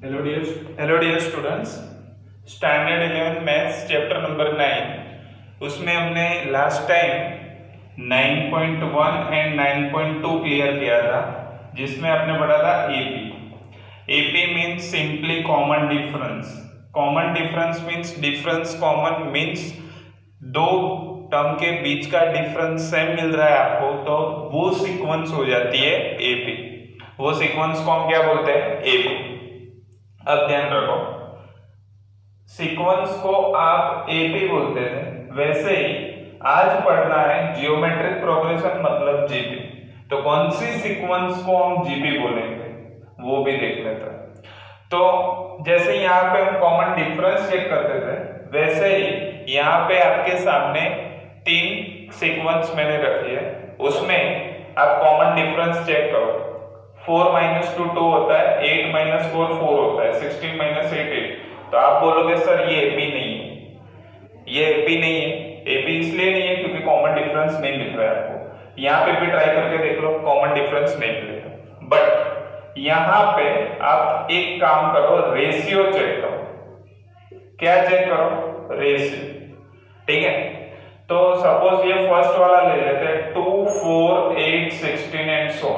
Hello dear students, standard 11 maths chapter number 9 उसमें हमने last time 9.1 and 9.2 clear किया था, जिसमें आपने पढ़ा था AP means simply common difference. Common difference means difference common means दो टर्म के बीच का डिफरेंस सेम मिल रहा है आपको, तो वो सीक्वेंस हो जाती है एपी। वो सीक्वेंस को हम क्या बोलते हैं? एपी। अब ध्यान रखो, सीक्वेंस को आप एपी बोलते थे, वैसे ही आज पढ़ना है जियोमेट्रिक प्रोग्रेशन मतलब जीपी। तो कौन सी सीक्वेंस को हम जीपी बोलेंगे वो भी देख लेते हैं। तो जैसे यहाँ पे हम कॉमन डिफरेंस चेक करते थे, वैसे ही यहाँ पे आपके सामने तीन सीक्वेंस मैंने रखी है, उसमें आप कॉमन डिफरेंस चेक करो। 4 - 2 2 होता है, 8 - 4 4 होता है, 16 - 8 8। तो आप बोलोगे सर ये एपी नहीं है, ये एपी नहीं है। एपी इसलिए नहीं है क्योंकि कॉमन डिफरेंस नहीं मिल रहा है आपको। यहाँ पे भी ट्राई करके देख लो, कॉमन डिफरेंस नहीं मिलेगा। बट यहाँ पे आप एक काम करो, रेशियो चेक करो। क्या चेक करो? रेशियो। ठीक है, तो सपोज ये फर्स्ट वाला ले लेते हैं, 2 4 8 16 एंड सो।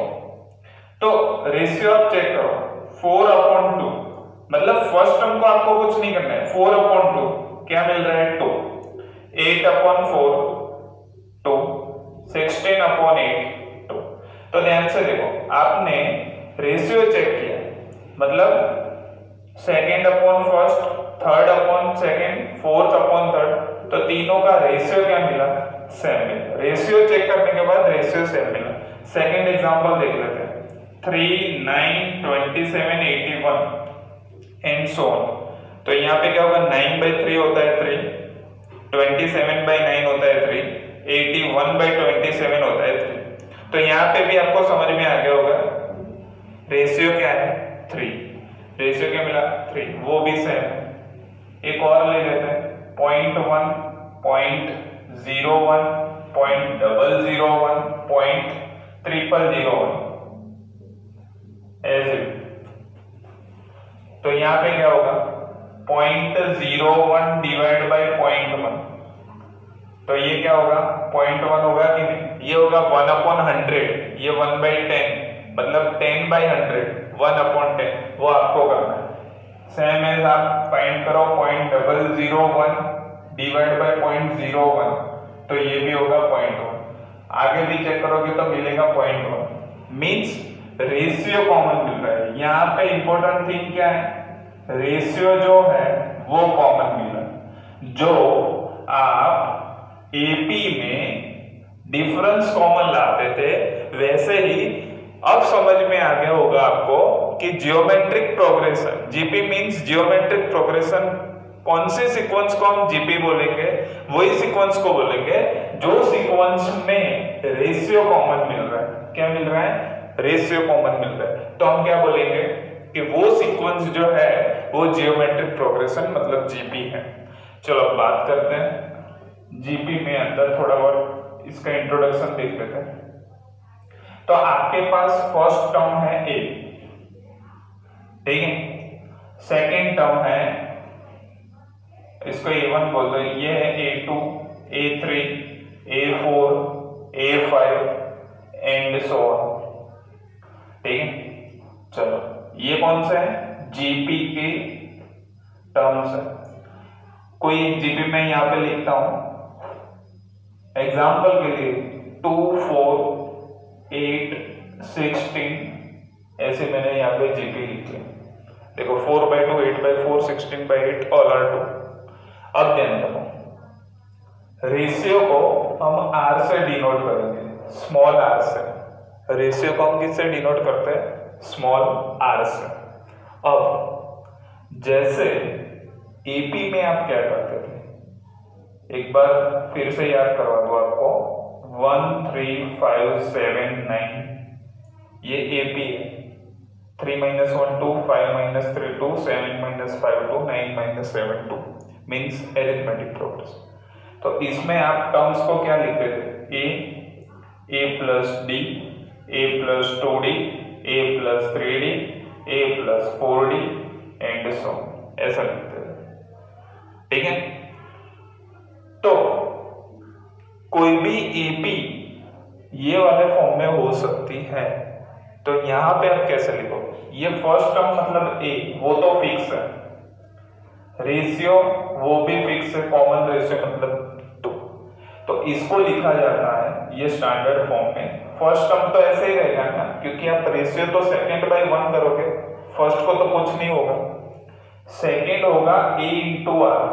तो रेशियो आप चेक करो, 4/2। मतलब फर्स्ट टर्म को आपको कुछ नहीं करना है, 4/2 क्या मिल रहा है? 2। 8/4 2, 16/8 2। तो ध्यान से देखो, आपने रेशियो चेक किया, मतलब second upon first, third upon second, fourth upon third. तो तीनों का रेशियो क्या मिला? सेम मिला। रेशियो चेक करने के बाद रेशियो सेम मिला। सेकेंड एग्जांपल देख लेते हैं, 3 9 27 81 एंड सो ऑन। तो यहाँ पे क्या होगा? 9/3 होता है 3, 27/9 होता है 3, 81/27 होता है 3। तो यहाँ पे भी आपको समझ में आ गया होगा रेशियो क्या है? 3। रेशियो क्या मिला? 3, वो भी सेम है। एक और ले लेते हैं, 0.1 0.01 0.001 0.0001 ऐसे। तो यहाँ पे क्या होगा? 0.01 डिवाइड बाय 0.1। तो ये क्या होगा? 0.1 होगा कि नहीं? ये होगा 1/100। ये 1/10 मतलब 10/100, 1/10 वो आपको करना है। सेम एज आप फाइंड करो 0.001 डिवाइड बाय 0.01, तो ये भी होगा 0.1। आगे भी चेक करोगे तो मिलेगा 0.1। मीन्स रेशियो कॉमन मिल रहा है। यहाँ पे इंपॉर्टेंट थिंग क्या है? रेशियो जो है वो कॉमन मिला। जो आप एपी में डिफरेंस कॉमन लाते थे, वैसे ही अब समझ में आ गया होगा आपको कि geometric progression, GP means geometric progression, कौन से सीक्वेंस को हम जीपी बोलेंगे? वही सीक्वेंस को बोलेंगे जो सीक्वेंस में रेशियो कॉमन मिल रहा है। क्या मिल रहा है? रेशियो कॉमन मिल रहा है। तो हम क्या बोलेंगे कि वो सीक्वेंस जो है वो जियोमेट्रिक प्रोग्रेशन मतलब जीपी है। चलो अब बात करते हैं जीपी में अंदर थोड़ा और इसका इंट्रोडक्शन देख लेते हैं। तो आपके पास फर्स्ट टर्म है ए, ठीक है। सेकेंड टर्म है, इसको A1 बोल दो, ये है A2 A3 A4 A5 and so on. ठीक है, चलो ये कौन सा है? जीपी के टर्म्स है। कोई जीपी में यहां पे लिखता हूं एग्जांपल के लिए, 2 4 8 16 ऐसे मैंने यहाँ पे जीपी लिख लिया। देखो 4/2 8/4 16/8 ऑल आर 2। अब ध्यान रखो, रेशियो को हम आर से डिनोट करेंगे, स्मॉल आर से। रेशियो को हम किससे डिनोट करते हैं? स्मॉल आर से। अब जैसे एपी में आप क्या करते थे, एक बार फिर से याद करवा दो आपको, 1 3 5 7 9 ये एपी है। 3 - 1 2, 5 - 3 2, 7 - 5 2, 9 - 7 2 मीन्स एरिथमेटिक प्रोग्रेस। तो इसमें आप टर्म्स को क्या लिखते थे? A plus D, A plus 2D, A plus 3D, A plus 4D 150 ऐसा लिखते हैं। ठीक है, तो कोई भी एपी ये वाले फॉर्म में हो सकती है। तो यहां पे आप कैसे लिखोगे, ये फर्स्ट टर्म मतलब ए वो तो फिक्स है, रेशियो वो भी फिक्स है, कॉमन रेशियो मतलब 2, तो इसको लिखा जाता है ये स्टैंडर्ड फॉर्म में। फर्स्ट टर्म तो ऐसे ही रहेगा ना, क्योंकि आप रेशियो तो सेकंड बाय 1 करोगे, फर्स्ट को तो कुछ नहीं होगा। सेकंड होगा a इंटू आर,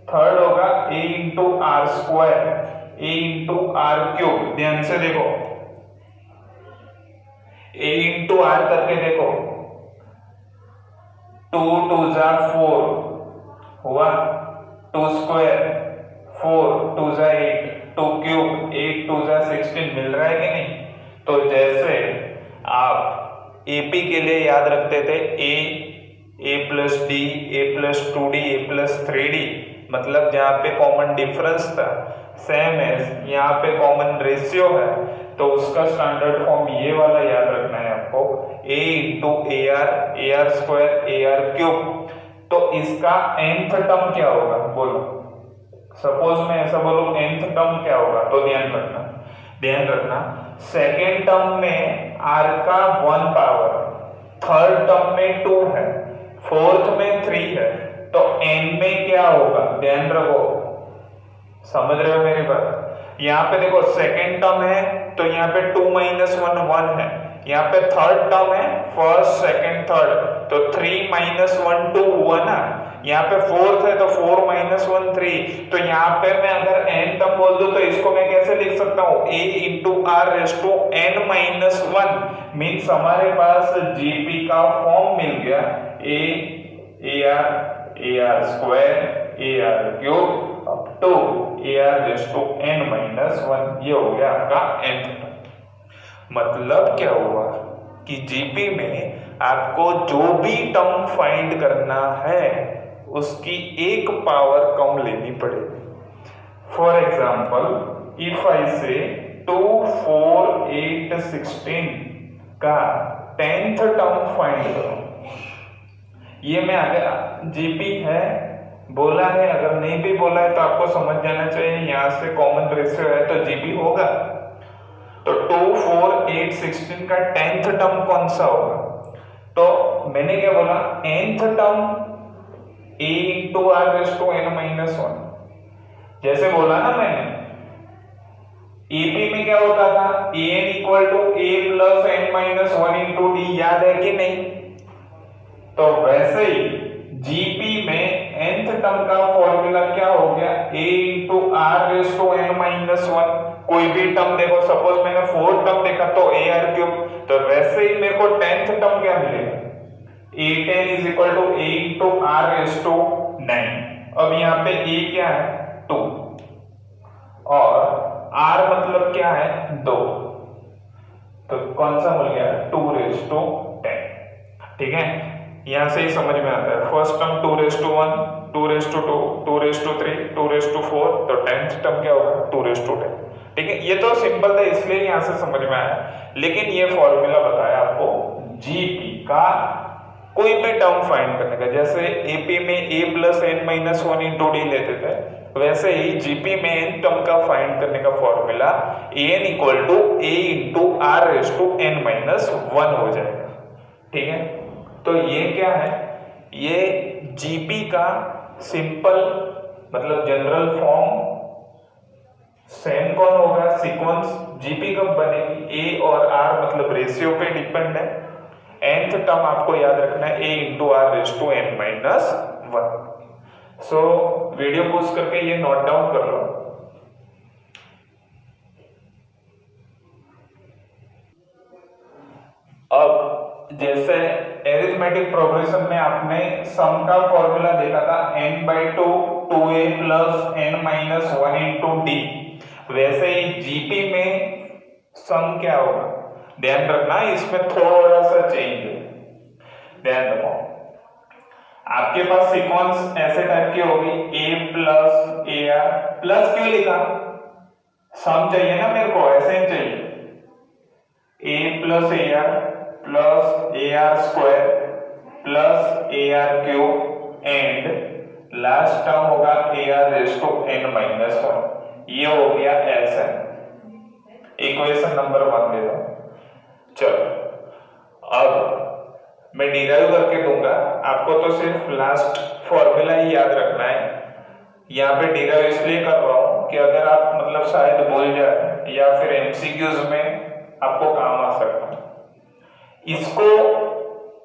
थर्ड होगा a into r square, a into r cube. ध्यान से देखो, a इंटू आर करके देखो, 2 2 जा 4 हुआ, 2 स्क्वायर 4, 2 जा 8, 2 क्यूब 8, 2 जा 16, मिल रहा है कि नहीं। तो जैसे आप एपी के लिए याद रखते थे A plus D, A plus 2d, A plus 3d, मतलब जहां पे कॉमन डिफरेंस था, सेम एज यहाँ पे कॉमन रेशियो है, तो उसका स्टैंडर्ड फॉर्म ये वाला याद रखना है आपको, a into A R square a are cube. तो इसका nth टर्म क्या होगा बोलो, सपोज मैं ऐसा बोलूं nth टर्म क्या होगा, तो ध्यान रखना सेकेंड टर्म में r का 1 पावर, थर्ड टर्म में 2 है, फोर्थ में 3 है, तो n में क्या होगा, ध्यान रखो, समझ रहे हो मेरी बात। यहाँ पे देखो सेकेंड टर्म है तो यहाँ पे 2 माइनस 1 1 है, यहाँ पे थर्ड टर्म है फर्स्ट सेकेंड थर्ड, तो 3 माइनस 1 2 1 है, यहाँ पे फोर्थ है तो 4 माइनस 1 3। तो यहाँ पे मैं अगर n टर्म बोल दूं तो इसको मैं कैसे लिख सकता हूँ, a into r raise to n minus 1, means हमारे पास जीपी का फॉर्म मिल गया, a are square a are cube up to a r raise to n minus 1, ये हो गया आपका nth टर्म। मतलब क्या हुआ कि जीपी में आपको जो भी टर्म फाइंड करना है उसकी एक पावर कम लेनी पड़ेगी। फॉर एग्जाम्पल इफ आई से 2 4 8 16 का 10th टर्म फाइंड करो, ये मैं अगर जीपी है बोला है, अगर नहीं भी बोला है तो आपको समझ जाना चाहिए यहां से कॉमन रेशियो है तो जीपी होगा। तो 2 4 8 16 का 10th टर्म कौन सा होगा, तो मैंने क्या बोला, nth term a into r raise to n minus 1, जैसे बोला ना मैंने, ईपी में क्या होता था, an equal to a plus n minus 1 into d, याद है कि नहीं। तो वैसे ही जीपी में nth टर्म का फॉर्मूला क्या हो गया, a into r raise to n minus 1, कोई भी टर्म देखो, सपोज मैंने 4 टर्म देखा तो ए आर क्यूब, तो वैसे ही मेरे को 10th टर्म क्या मिलेगा, a10 is equal to a into r raise to 9। अब यहाँ पे a क्या है 2 और r मतलब क्या है 2, तो कौन सा मिल गया 2 रेस टू 10। ठीक है, यहां से ही समझ में आता है, first term 2 raise to 1, 2 raise to 2, 2 raise to 3, 2 raise to 4, तो 10th टर्म क्या होगा 2 रेस टू 10। ठीक है, ये तो सिंपल था इसलिए यहां से समझ में आया, लेकिन ये फॉर्मूला बताया आपको जीपी का कोई भी टर्म फाइंड करने का। जैसे एपी में a plus n minus 1 into d लेते थे, वैसे ही जीपी में n टर्म का फाइंड करने का formula an equal to a into r raise to n minus 1 हो जाएगा। ठीक है, तो ये क्या है, ये जीपी का सिंपल मतलब जनरल फॉर्म। सेम कौन होगा, सीक्वेंस जीपी कब बनेगी, ए और आर मतलब रेशियो पे डिपेंड है। nth टर्म आपको याद रखना है a into r raise to n minus 1। So video pause करके ये नोट डाउन कर लो। अब जैसे एरिथमेटिक प्रोग्रेशन में आपने सम का फॉर्मूला देखा था n/2 2a plus n minus 1 into D, वैसे ही जीपी में सम क्या होगा, ध्यान रखना इसमें थोड़ा सा चेंज है, ध्यान रखो। आपके पास सीक्वेंस ऐसे टाइप की होगी a plus A R, plus क्यों लिखा, सम चाहिए ना मेरे को, ऐसे ही चाहिए, a plus A R plus A are square plus A are cube and last term होगा A R raise to N minus one. ये हो गया एस एन, इक्वेशन नंबर 1 दे दो। चलो अब मैं डिराइव करके दूंगा, आपको तो सिर्फ लास्ट फॉर्मूला ही याद रखना है। यहाँ पे डिराइव इसलिए कर रहा हूं कि अगर आप मतलब शायद भूल जाए या फिर एमसीक्यूज में आपको काम आ सकता है। इसको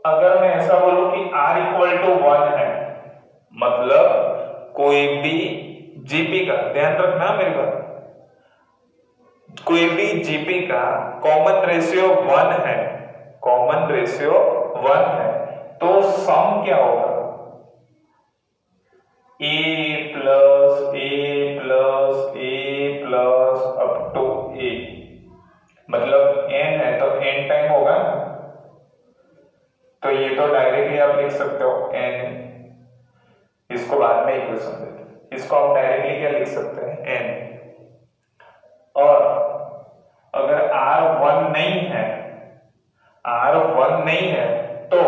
अगर मैं ऐसा बोलूं कि r इक्वल टू 1 है, मतलब कोई भी जीपी का, ध्यान रखना मेरी बात, कोई भी जीपी का कॉमन रेशियो 1 है, कॉमन रेशियो 1 है, तो सम क्या होगा? a plus A plus A plus up to A, मतलब n है तो n टाइम होगा ना, तो ये तो डायरेक्टली आप लिख सकते हो n, इसको बाद में इक्वेशन देते हैं, इसको आप डायरेक्टली क्या लिख सकते हैं n। और अगर r 1 नहीं है, r 1 नहीं है तो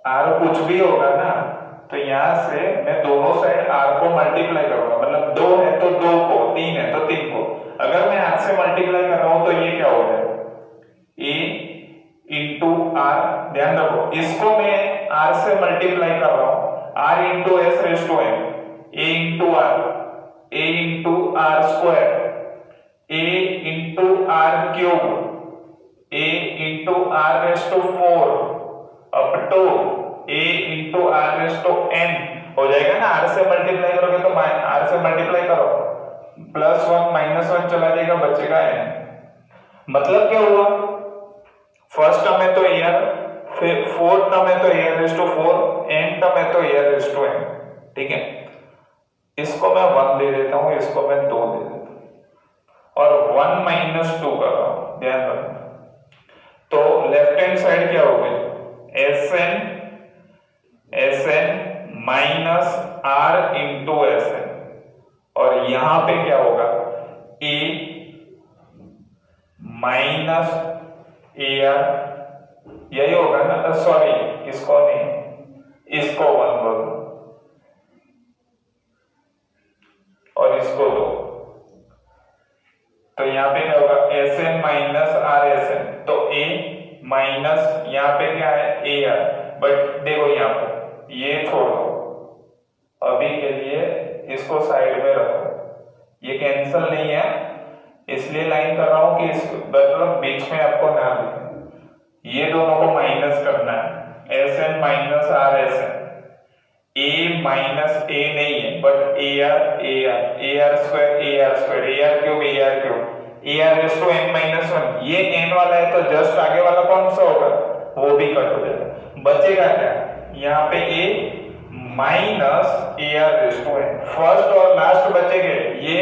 r कुछ भी होगा ना, तो यहां से मैं दोनों साइड r को मल्टीप्लाई करूंगा, मतलब 2 है तो 2 को, 3 है तो 3 को। अगर मैं r से मल्टीप्लाई कर रहा हूं तो ये क्या हो जाएगा? a इंटू r, ध्यान रखो इसको मैं r से मल्टीप्लाई कर रहा हूं, r into s raise to n, a into r square, a into r cube, a into r raise to 4 up to a into r raise to n हो जाएगा ना। r से मल्टीप्लाई करोगे तो r से मल्टीप्लाई करो, +1 -1 चला जाएगा, बचेगा n। मतलब क्या हुआ? फर्स्ट टर्म है तो ar, फिर फोर्थ टर्म है तो ar raise to 4, n term है तो ar रेज टू n, ठीक है। इसको मैं 1 दे देता हूं, इसको मैं 2 दे देता हूं और 1 - 2 कर रहा हूं, ध्यान रखना। तो लेफ्ट हैंड साइड क्या हो गई? Sn minus r into Sn, और यहां पे क्या होगा? a माइनस ar, यही होगा ना, सॉरी इसको नहीं, इसको 1 बोलो और इसको 2, तो यहाँ पे क्या होगा? Sn माइनस r Sn, तो a माइनस यहाँ पे क्या है? ar, बट देखो यहाँ पे ये छोड़ दो अभी के लिए, इसको साइड में रखो, ये कैंसिल नहीं है, इसलिए लाइन कर रहा हूं कि इस मतलब बीच में आपको ना दिखे। ये दोनों को माइनस करना है, Sn minus r Sn, a minus a नहीं है but ar square ar cube ar raise to n minus 1, ये n वाला है तो जस्ट आगे वाला कौन सा होगा? वो भी कट हो जाएगा, बचेगा क्या? यहाँ पे a minus ar raise to n, first और लास्ट बचेंगे ये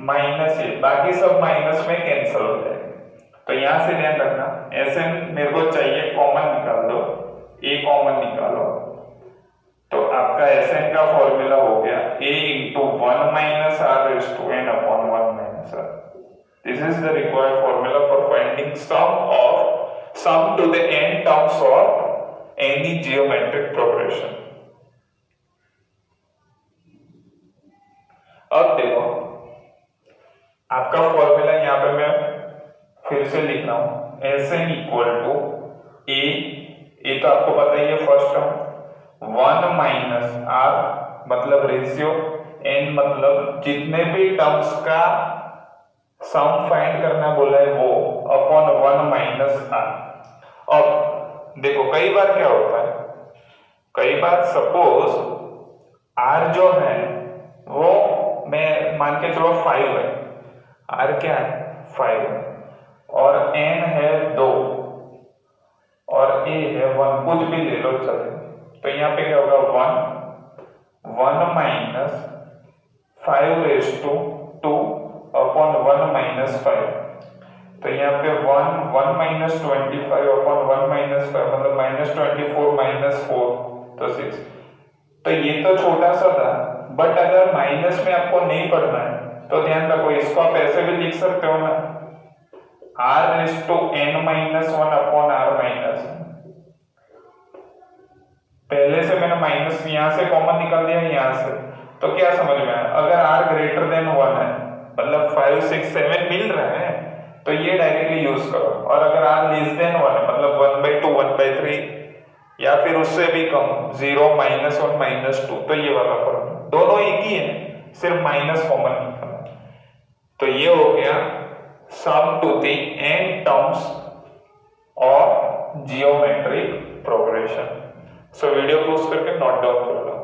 माइनस ए, बाकी सब माइनस में कैंसिल हो जाएगा। तो यहां से ध्यान रखना, Sn मेरे को चाहिए कॉमन निकाल दो, a कॉमन निकालो, तो आपका Sn का फॉर्मूला हो गया a into 1 minus r raise to n upon 1 minus r। This is the required formula for finding sum to the n terms of any geometric progression. अब देखो आपका फॉर्मूला यहाँ पे मैं फिर से लिख रहा हूं, Sn इक्वल टू a तो आपको पता ही है फर्स्ट टर्म, 1 माइनस r मतलब रेशियो, n मतलब जितने भी टर्म्स का सम फाइंड करना बोला है वो, अपॉन 1 माइनस r। अब देखो कई बार क्या होता है, कई बार सपोज r जो है वो मैं मान के चलो 5 है, r क्या है? 5 है, और n है 2 और a है 1, कुछ भी ले लो चलेगा। तो यहाँ पे क्या होगा? 1 minus 5 raise to 2 upon 1 minus 5, तो यहाँ पे 1 माइनस 25 अपॉन 1 माइनस 5 मतलब माइनस 24 माइनस 4 तो 6। तो ये तो छोटा सा था, बट अगर माइनस में आपको नहीं पढ़ना है तो ध्यान रखो इसको आप ऐसे भी लिख सकते हो ना, r raise to n minus 1 upon r minus, पहले से मैंने माइनस यहां से कॉमन निकाल दिया यहां से, तो क्या समझ में आया, अगर r ग्रेटर देन 1 है मतलब 5 6 7 मिल रहा है तो ये डायरेक्टली यूज करो, और अगर r लेस देन 1 है मतलब 1/2 1/3 या फिर उससे भी कम 0 -1 -2 तो ये वाला फॉर्मूला, दोनों एक ही है सिर्फ माइनस कॉमन निकालना। तो ये हो गया सम टू द n टर्म्स और geometric progression. So video close करके नोट डाउन कर लो।